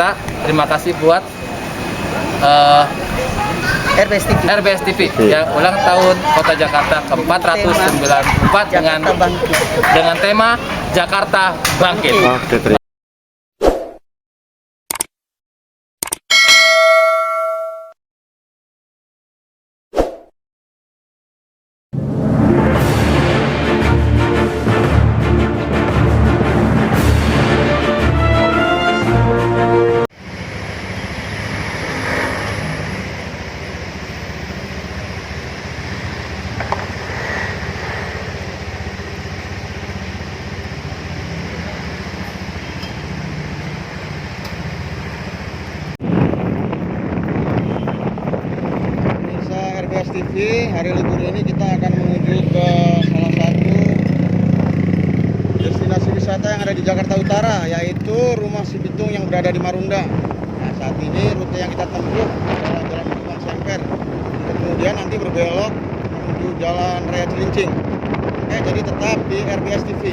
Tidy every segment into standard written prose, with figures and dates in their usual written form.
Jakarta. Terima kasih buat RBS TV yang ulang tahun Kota Jakarta ke-494 dengan tema Jakarta Bangkit. Oke, RBS TV, hari libur ini kita akan menuju ke salah satu destinasi wisata yang ada di Jakarta Utara, yaitu Rumah Si Pitung yang berada di Marunda. Nah, saat ini rute yang kita tempuh adalah Jalan Kembang Semper, kemudian nanti berbelok menuju Jalan Raya Cilincing. Oke, jadi tetap di RBS TV.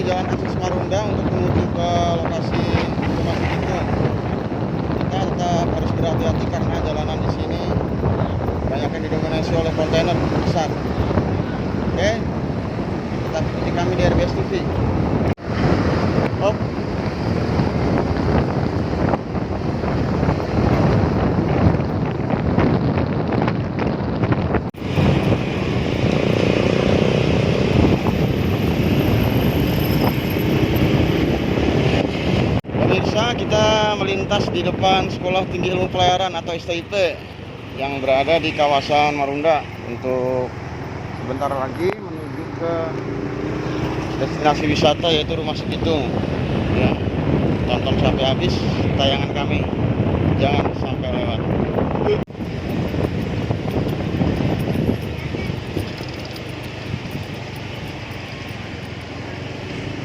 Jalan akses Marunda untuk menuju ke lokasi Rumah Si Pitung. Kita tetap harus berhati-hati karena jalanan di sini banyak yang didominasi oleh kontainer besar. Oke, tetap ikuti kami di RBS TV. Kita melintas di depan Sekolah Tinggi Ilmu Pelayaran atau STIP yang berada di kawasan Marunda untuk sebentar lagi menuju ke destinasi wisata yaitu Rumah Si Pitung. Ya, tonton sampai habis tayangan kami, jangan sampai lewat.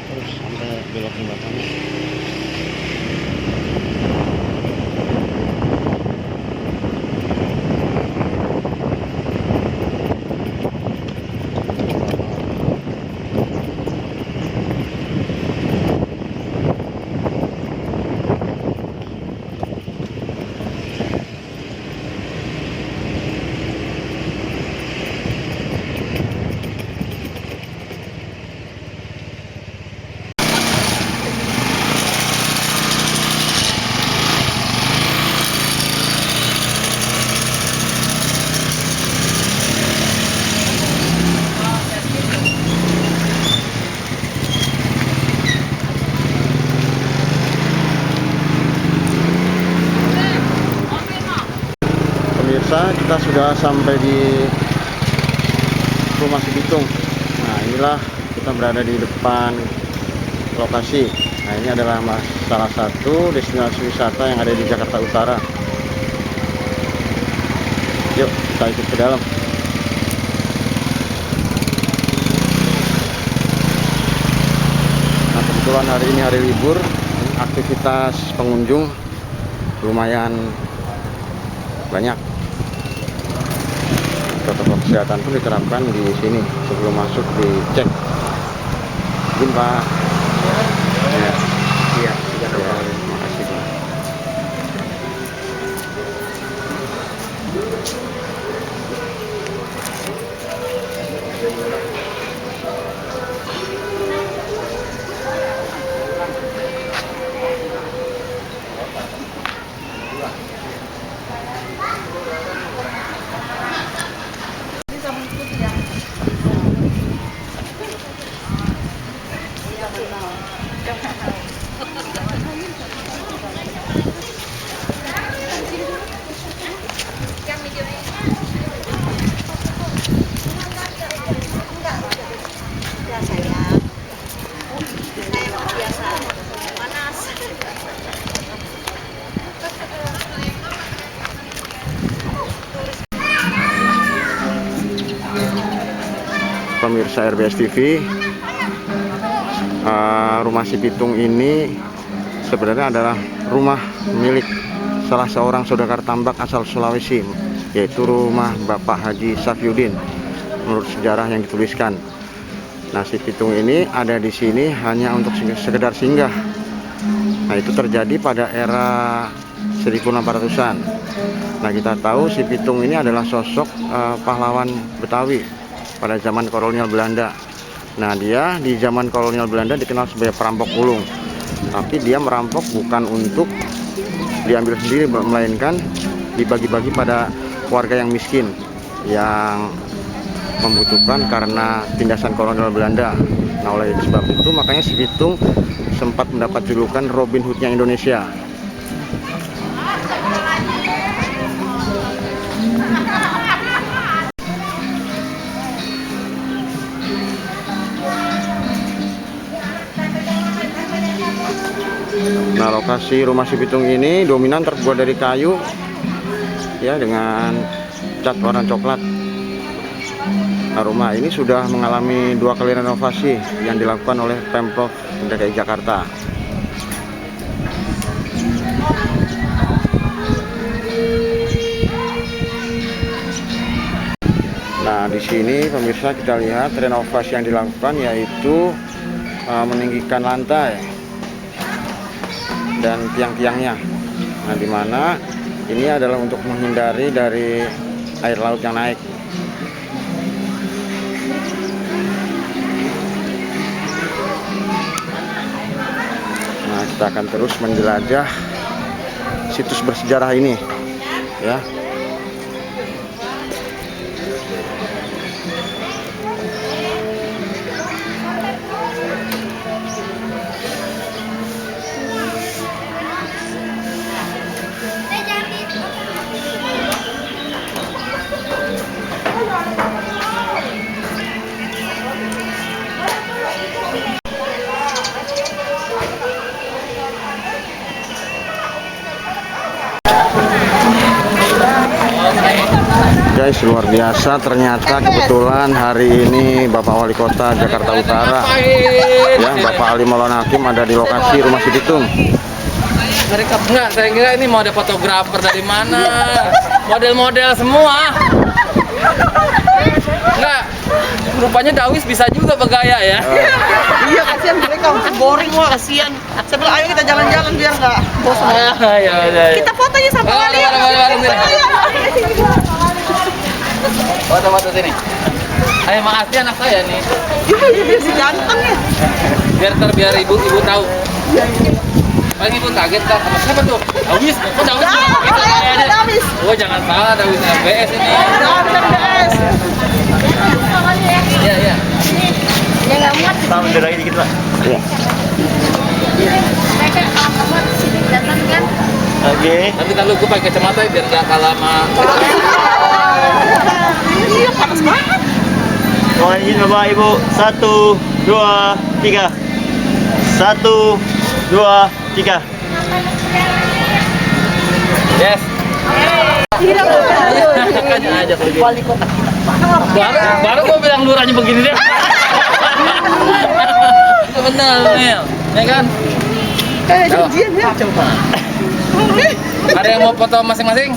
Terus sampai belok jembatannya. Kita sudah sampai di Rumah Si Pitung. Nah, inilah kita berada di depan lokasi. Nah, ini adalah salah satu destinasi wisata yang ada di Jakarta Utara. Yuk, kita ikut ke dalam. Nah, kebetulan hari ini hari libur, aktivitas pengunjung lumayan banyak. Protokol kesehatan pun diterapkan di sini sebelum masuk dicek. Izin Pak. Iya, terima kasih Pak. Pemirsa RBS TV, Rumah Si Pitung ini sebenarnya adalah rumah milik salah seorang saudagar tambak asal Sulawesi, yaitu rumah Bapak Haji Safiuddin. Menurut sejarah yang dituliskan, nah si pitung ini ada di sini hanya untuk sekedar singgah. Nah itu terjadi pada era 1800-an. Nah kita tahu si pitung ini adalah sosok pahlawan Betawi pada zaman kolonial Belanda. Nah dia di zaman kolonial Belanda dikenal sebagai perampok ulung, tapi dia merampok bukan untuk diambil sendiri, melainkan dibagi-bagi pada warga yang miskin yang membutuhkan karena tindasan kolonial Belanda. Nah oleh sebab itu makanya si pitung sempat mendapat julukan Robin Hoodnya Indonesia. Nah lokasi rumah si pitung ini dominan terbuat dari kayu ya, dengan cat warna coklat. Nah rumah ini sudah mengalami 2 kali renovasi yang dilakukan oleh Pemprov DKI Jakarta. Nah di sini pemirsa kita lihat renovasi yang dilakukan yaitu meninggikan lantai dan tiang-tiangnya. Nah di mana ini adalah untuk menghindari dari air laut yang naik. Nah kita akan terus menjelajah situs bersejarah ini ya. Guys, luar biasa, ternyata kebetulan hari ini Bapak Wali Kota Jakarta Utara ya, Bapak Ali Maulana Hakim ada di lokasi rumah si pitung. Mereka enggak, saya kira ini mau ada fotografer dari mana? Model-model semua. Enggak, rupanya Dawis bisa juga bergaya ya. Iya, kasihan mereka, boring wah, kasihan. Saya bilang ayo kita jalan-jalan biar nggak bosan. Ya. Kita fotonya sama kalian. Foto-foto sini. Ayo makasih anak saya nih. Iya, biar si ganteng ya. Biar ibu tahu. Paling ibu kaget kan sama siapa tuh? Dawis. Kok Dawis? Kita aja. Dawis. Oh jangan salah, Dawis MBS ini. Dawis MBS. Iya. Ya nggak muat. Pak, mundur lagi dikit Pak. Ya. Mereka kalau muat sini datang kan. Oke. Nanti kalau gue pakai kacamata biar nggak kalah sama. Iya, panas banget. Mohon izin Bapak Ibu. 1, 2, 3. 1, 2, 3. Yes. Tidak Aja Wali kota. baru gue bilang lurahnya begini deh. Itu benar, Mel. Ya kan? Kayak janjian ya. Coba. Ada yang mau foto masing-masing?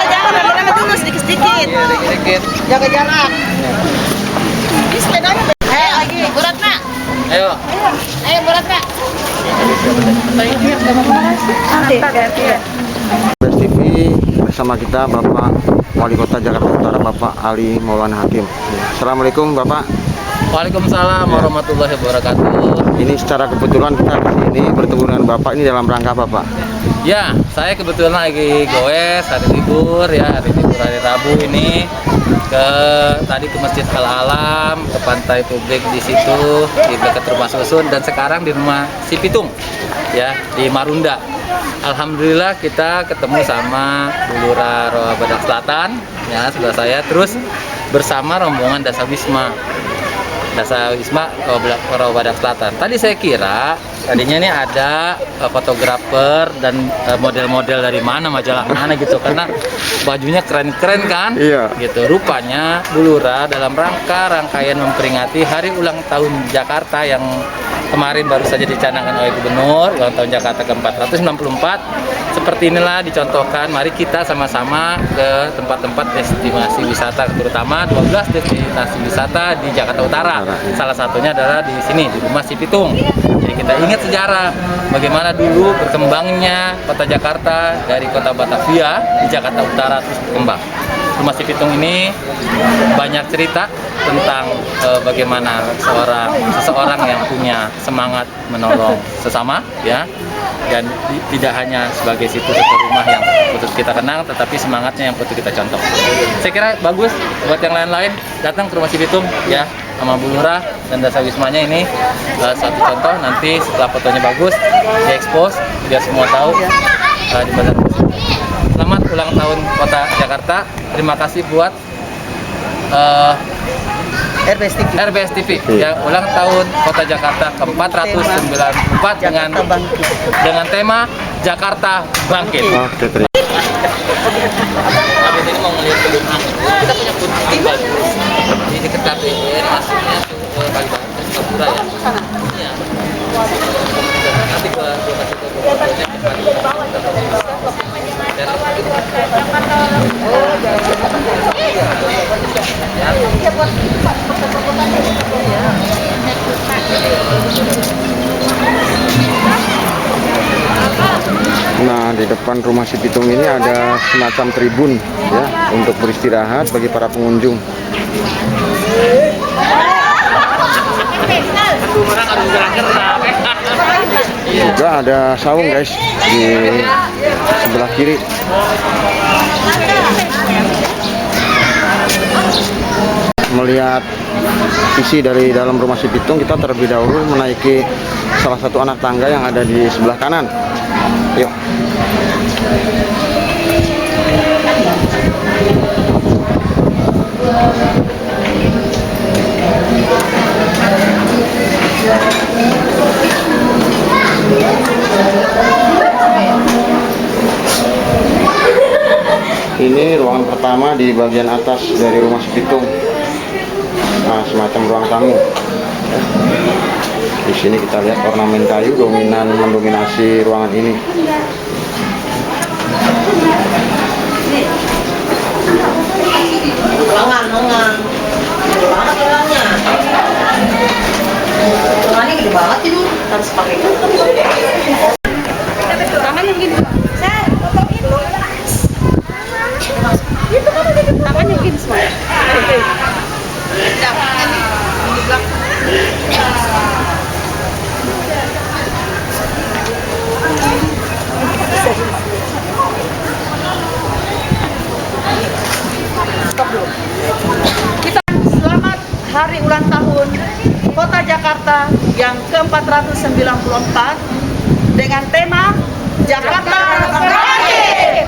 Jangan lama-lama dulu sedikit-sedikit. Dikit. Jaga jarak. Ini sepedanya. Ayo lagi, berat nak. Ayo. Ayo berat nak. Best TV bersama kita Bapak Wali Kota Jakarta Utara Bapak Ali Maulana Hakim. Assalamualaikum Bapak. Waalaikumsalam warahmatullahi wabarakatuh. Ini secara kebetulan kita di sini bertemu dengan Bapak ini dalam rangka apa Pak? Ya, saya kebetulan lagi goes hari libur ya, hari Rabu ini tadi ke Masjid Al Alam, ke pantai publik di situ di dekat rumah susun, dan sekarang di rumah si pitung ya di Marunda. Alhamdulillah kita ketemu sama Bu Lurah Rawa Badak Selatan ya, sebelah saya, terus bersama rombongan Dasawisma Rawa Badak Selatan. Tadi saya kira tadinya nih ada fotografer dan model-model dari mana, majalah mana gitu, karena bajunya keren-keren kan. Iya. Gitu. Rupanya Bu Lurah dalam rangkaian memperingati hari ulang tahun Jakarta yang kemarin baru saja dicanangkan oleh Gubernur, ulang tahun Jakarta ke-494, seperti inilah dicontohkan. Mari kita sama-sama ke tempat-tempat destinasi wisata, terutama 12 destinasi wisata di Jakarta Utara. Salah satunya adalah di sini, di Rumah Si Pitung. Jadi kita ingat sejarah bagaimana dulu berkembangnya kota Jakarta dari kota Batavia di Jakarta Utara terus berkembang. Rumah Si Pitung ini banyak cerita tentang bagaimana seseorang yang punya semangat menolong sesama, ya, dan tidak hanya sebagai situs atau rumah yang patut kita kenang, tetapi semangatnya yang patut kita contoh. Saya kira bagus buat yang lain-lain datang ke Rumah Si Pitung, ya, sama Bu Lurah dan Dasa Wismanya. Ini satu contoh. Nanti setelah fotonya bagus diekspos biar semua tahu di Bazar Rumah Si Pitung. Selamat ulang tahun Kota Jakarta. Terima kasih buat RBS TV yang ulang tahun Kota Jakarta ke-494 dengan tema Jakarta Bangkit. Oke, terima kasih. Habis ini mau ngeliat gedung kita punya gedung bagus di dekat KPR, aslinya tuh Kalibata, Singapura, ya. Iya. Nanti gua kasih fotonya Nah, di depan Rumah Si Pitung ini ada semacam tribun, ya, untuk beristirahat bagi para pengunjung. Juga ada saung, guys, di sebelah kiri. Melihat isi dari dalam Rumah Si Pitung, kita terlebih dahulu menaiki salah satu anak tangga yang ada di sebelah kanan. Yuk. Ini ruangan pertama di bagian atas dari Rumah Si Pitung. Nah, semacam ruang tamu. Di sini kita lihat ornamen kayu mendominasi ruangan ini. Tangannya gede banget itu, harus pakai tangannya gini. Tangannya gini semua. Stop dulu. Kita selamat hari ulang tahun Kota Jakarta yang ke-494 dengan tema Jakarta Bangkit.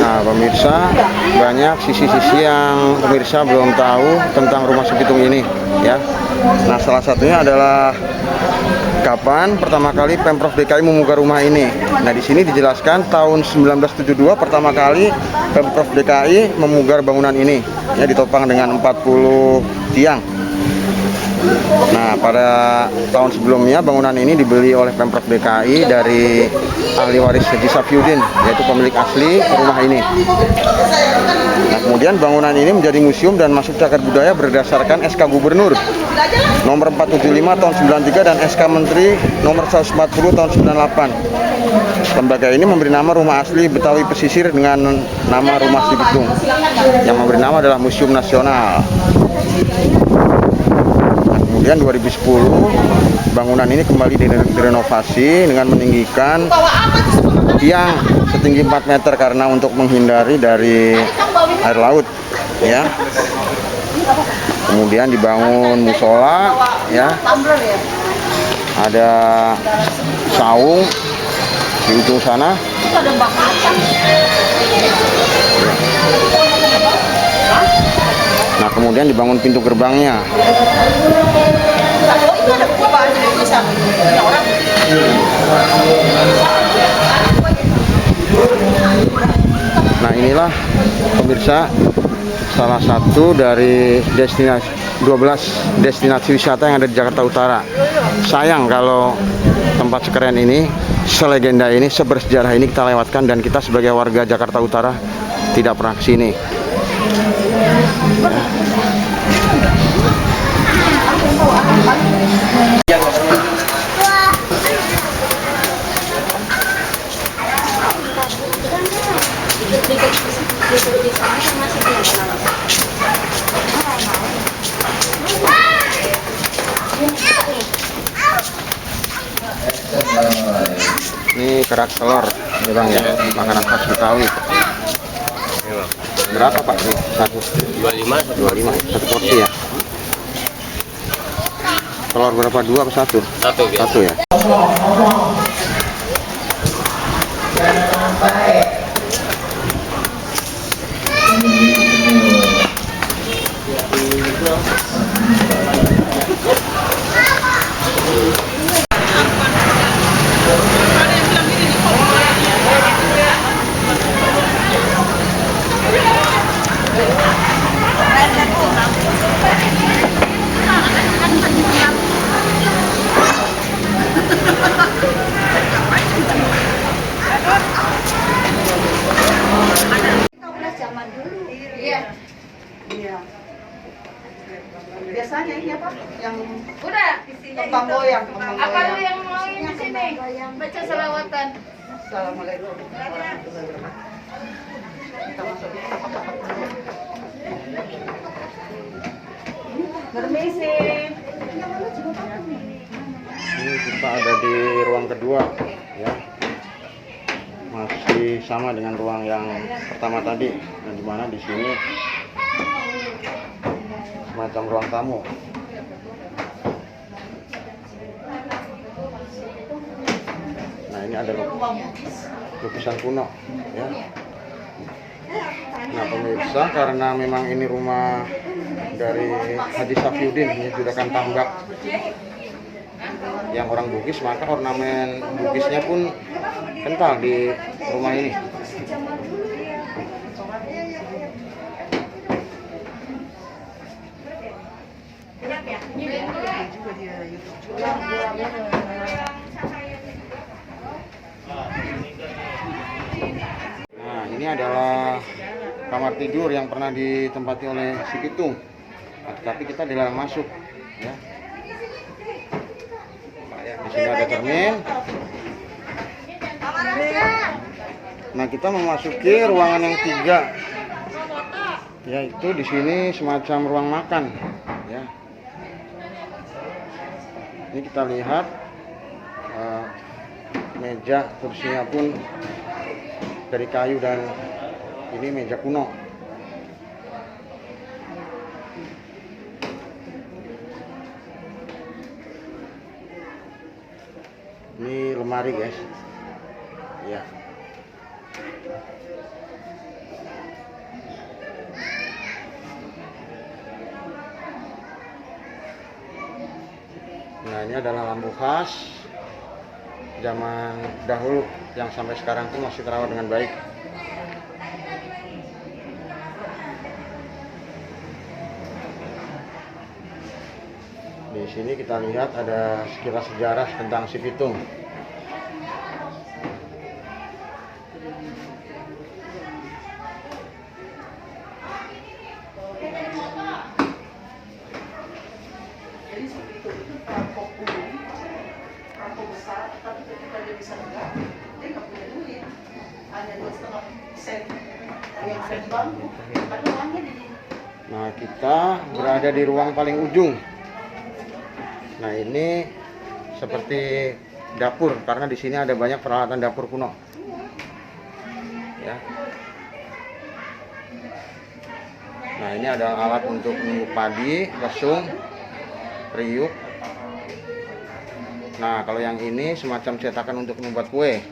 Nah, pemirsa, banyak sisi-sisi yang pemirsa belum tahu tentang Rumah Si Pitung ini, ya. Nah, salah satunya adalah kapan pertama kali Pemprov DKI memugar rumah ini. Nah, di sini dijelaskan tahun 1972 pertama kali Pemprov DKI memugar bangunan ini, ya, ditopang dengan 40 tiang. Nah, pada tahun sebelumnya bangunan ini dibeli oleh Pemprov DKI dari ahli waris Haji Safyuddin, yaitu pemilik asli rumah ini. Nah, kemudian bangunan ini menjadi museum dan masuk cagar budaya berdasarkan SK Gubernur nomor 475 tahun 93 dan SK Menteri nomor 140 tahun 98. Lembaga ini memberi nama rumah asli Betawi Pesisir dengan nama Rumah Si Pitung. Yang memberi nama adalah Museum Nasional. Kemudian 2010 bangunan ini kembali direnovasi dengan meninggikan tiang setinggi 4 meter karena untuk menghindari dari air laut, ya. Kemudian dibangun musola, ya. Ada saung di ujung sana. Nah, kemudian dibangun pintu gerbangnya. Nah, inilah pemirsa salah satu dari 12 destinasi wisata yang ada di Jakarta Utara. sayang kalau tempat sekeren ini, selegenda ini, sebersejarah ini kita lewatkan dan kita sebagai warga Jakarta Utara tidak pernah kesini. Ini kerak telur, ya Bang ya, makanan khas Betawi. Berapa Pak? Ini satu 25 satu porsi ya. Telur berapa? 2 atau 1? Satu ya. Iya. Biasanya ini apa? Yang Udah di sini. kembang goyang. Apa lu yang mau di sini? Baca selawatan. Assalamualaikum. Kita masuk. Permisi. Ini kita ada di ruang kedua ya. Masih sama dengan ruang yang pertama tadi, dan dimana di sini semacam ruang tamu. Nah, ini ada lukisan kuno ya. Nah pemirsa, karena memang ini rumah dari Haji Safiuddin, ini Juragan Tambak yang orang Bugis, maka ornamen Bugisnya pun kental di rumah ini. Nah, ini adalah kamar tidur yang pernah ditempati oleh si Pitung, tapi kita dilarang masuk ya. Di sini ada cermin. Nah, kita memasuki ruangan yang 3, yaitu di sini semacam ruang makan ya. Ini kita lihat meja kursinya pun dari kayu dan ini meja kuno. Ini lemari guys ya. Nah, ini adalah lampu khas zaman dahulu yang sampai sekarang pun masih terawat dengan baik. Di sini kita lihat ada sekilas sejarah tentang si Pitung. Nah, kita berada di ruang paling ujung. Nah, ini seperti dapur karena di sini ada banyak peralatan dapur kuno. Ya. Nah, ini adalah alat untuk menunggu padi, lesung, riuk. Nah, kalau yang ini semacam cetakan untuk membuat kue.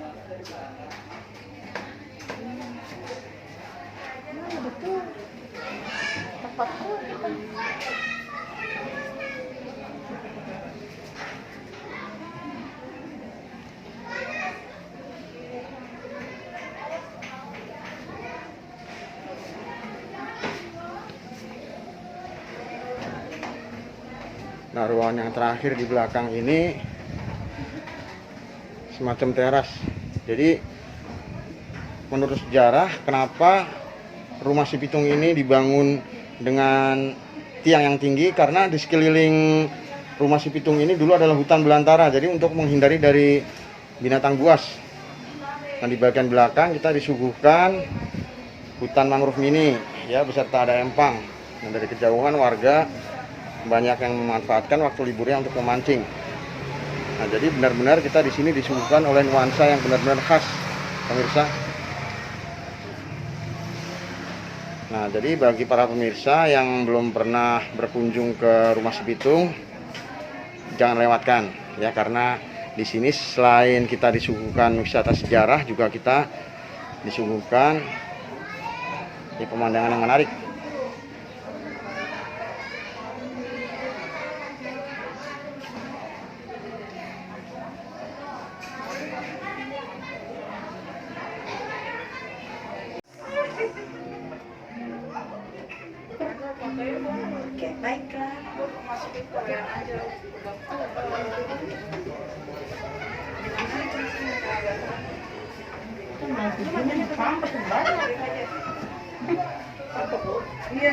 Nah, ruangan yang terakhir di belakang ini semacam teras. Jadi menurut sejarah kenapa rumah si Pitung ini dibangun dengan tiang yang tinggi, karena di sekeliling rumah si Pitung ini dulu adalah hutan belantara. Jadi untuk menghindari dari binatang buas. Dan di bagian belakang kita disuguhkan hutan mangrove mini ya, beserta ada empang. Dan dari kejauhan warga banyak yang memanfaatkan waktu liburnya untuk memancing. Nah, jadi benar-benar kita di sini disuguhkan oleh nuansa yang benar-benar khas, pemirsa. Nah, jadi bagi para pemirsa yang belum pernah berkunjung ke rumah si Pitung, jangan lewatkan ya, karena di sini selain kita disuguhkan wisata sejarah, juga kita disuguhkan di pemandangan yang menarik. Iya.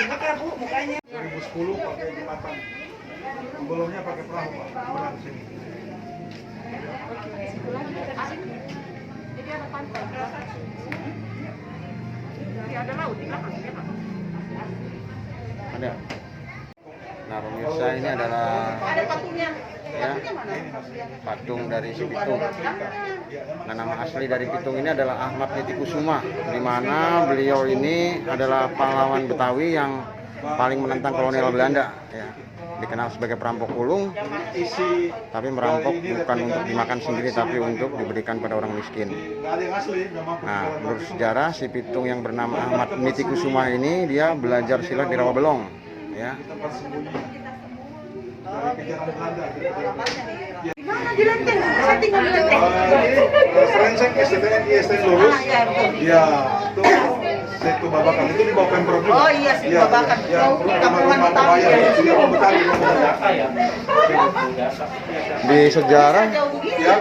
Buka Bu, mukanya. 2010 pakai jembatan, sebelumnya pakai perahu Pak, berat sini. Jadi ada pantai. Ada laut di belakangnya Pak. Ada. Nah, pemirsa, ini adalah Ada patungnya. ya, patung dari si Pitung. Nah, nama asli dari Pitung ini adalah Ahmad Nitikusuma, di mana beliau ini adalah pahlawan Betawi yang paling menentang kolonial Belanda ya. Dikenal sebagai perampok ulung, tapi merampok bukan untuk dimakan sendiri, tapi untuk diberikan pada orang miskin. Nah, menurut sejarah, si Pitung yang bernama Ahmad Nitikusuma ini dia belajar silat di Rawabelong ya. Mana di Lenteng? Saya tinggal di Lenteng. Renceng STTN ISTN lulus. Ya, itu Setu Babakan itu di bawah Pemprov juga. Oh iya, Setu Babakan. Kampungan Betawi. Iya, Betawi. Di sejarah Ya,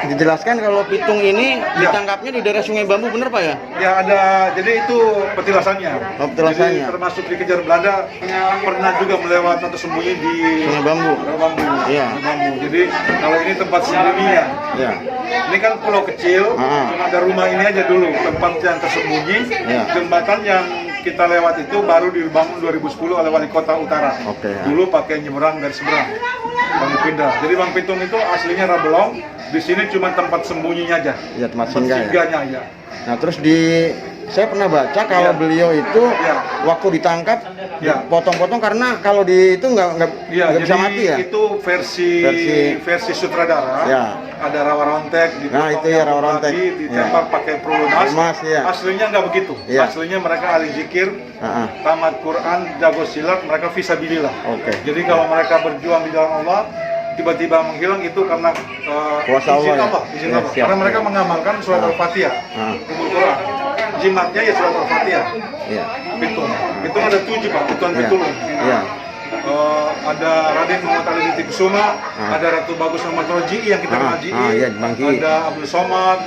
dijelaskan kalau Pitung ini ditangkapnya di daerah Sungai Bambu, bener Pak ya? ya ada, jadi itu petilasannya. Oh, petilasannya. Jadi termasuk dikejar Belanda, pernah juga melewat atau sembunyi di Sungai Bambu. Bambu. Iya. Bambu. Jadi kalau ini tempat sembunyinya. Ya. Ini kan pulau kecil, Ah. cuma ada rumah ini aja dulu, tempat yang tersembunyi. Ya. Jembatan yang kita lewat itu baru dibangun 2010 oleh Wali Kota Utara. Oke, ya. Dulu pakai nyebrang dari seberang, baru pindah. Jadi Bang Pitung itu aslinya Rabelong, di sini cuma tempat sembunyinya aja. Ya, tempat singgah ya. Singgahnya ya. Nah, terus saya pernah baca kalau Ya. beliau itu Ya. waktu ditangkap Ya. potong-potong, karena kalau di itu nggak Iya, bisa jadi mati ya. itu versi sutradara. Ya. Ada rawa rontek, Nah, itu ya, rawa rontek. ditembak pakai peluru Emas, ya. Aslinya nggak begitu. Ya. Aslinya mereka ahli zikir, Ah, ah. tamat Quran, jago silat, mereka fisabilillah. Oke. Jadi kalau mereka berjuang di dalam Allah, tiba-tiba menghilang itu karena Kuasa Allah, izin ya? Allah, izin Ya, Allah. siap, Karena mereka ya. mengamalkan surat Ah. Al-Fatihah, Ah. umur Quran. Jimatnya ya surat Al-Fatihah. Iya. Pitung. Pitung ada 7 Pak, Pitung Iya. Pitulung. Iya. Ada Raden Muhammad Ali Nitikusuma, Ah. ada Ratu Bagus Muhammad Roji yang kita Ah, ngaji, ah, iya, Bang Ki. ada Abdul Somad,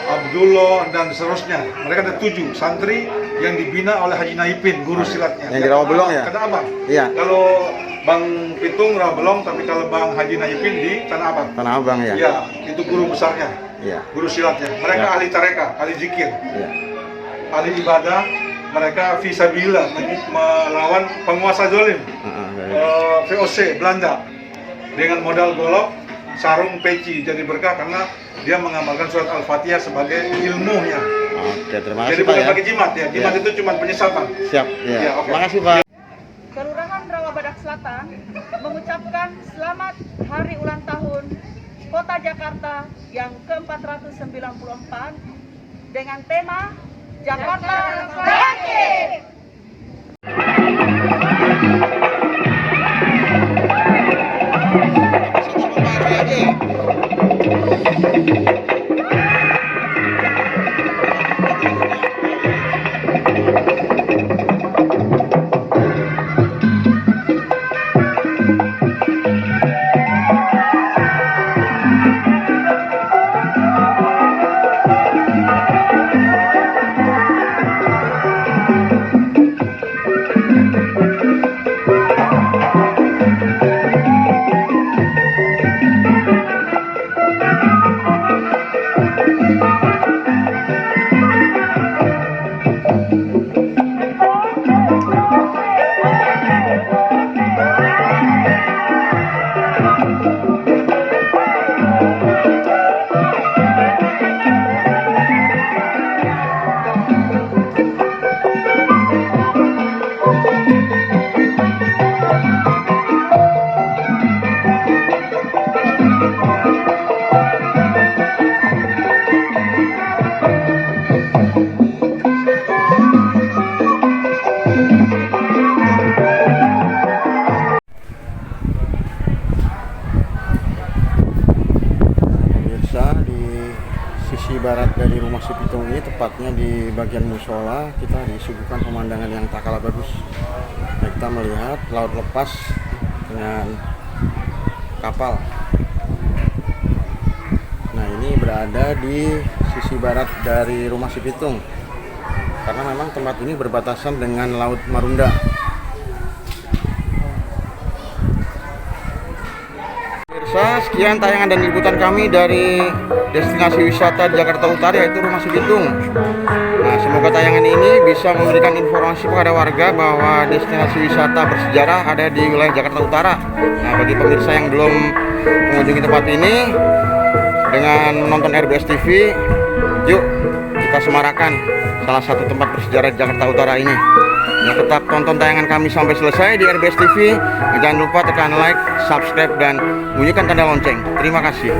Abdullah, dan seterusnya. Mereka ada 7 santri yang dibina oleh Haji Naipin, guru silatnya. Yang di Rawabelong ya? Tanah Abang. Iya. Kalau Bang Pitung Rawabelong, tapi kalau Bang Haji Naipin di Tanah Abang. Tanah Abang ya. Ya, itu guru besarnya, Iya. guru silatnya. Mereka Ya. ahli tareka, ahli zikir, Iya. ahli ibadah. Mereka fisabilillah melawan penguasa zalim. VOC Belanda dengan modal golok, sarung, peci, jadi berkah karena dia mengamalkan surat Al-Fatihah sebagai ilmunya. Oke, terima Jadi kasih Pak bukan ya. pakai jimat ya, jimat Ya. itu cuma penyesatan. Siap. Ya. Ya, oke. Terima kasih Pak. Kelurahan Rawabadak Selatan mengucapkan selamat hari ulang tahun Kota Jakarta yang ke-494 dengan tema Jakarta Bangkit. barat dari rumah si Pitung ini, tepatnya di bagian musola, kita disuguhkan pemandangan yang tak kalah bagus. Nah, kita melihat laut lepas dengan kapal. Nah, ini berada di sisi barat dari rumah si Pitung, karena memang tempat ini berbatasan dengan Laut Marunda. Pemirsa, sekian tayangan dan liputan kami dari destinasi wisata di Jakarta Utara, yaitu Rumah Si Pitung. Nah, semoga tayangan ini bisa memberikan informasi kepada warga bahwa destinasi wisata bersejarah ada di wilayah Jakarta Utara. Nah, bagi pemirsa yang belum mengunjungi tempat ini, dengan menonton RBS TV, yuk kita semarakan salah satu tempat bersejarah di Jakarta Utara ini. Ya, tetap tonton tayangan kami sampai selesai di RBS TV. Jangan lupa tekan like, subscribe, dan bunyikan tanda lonceng. Terima kasih.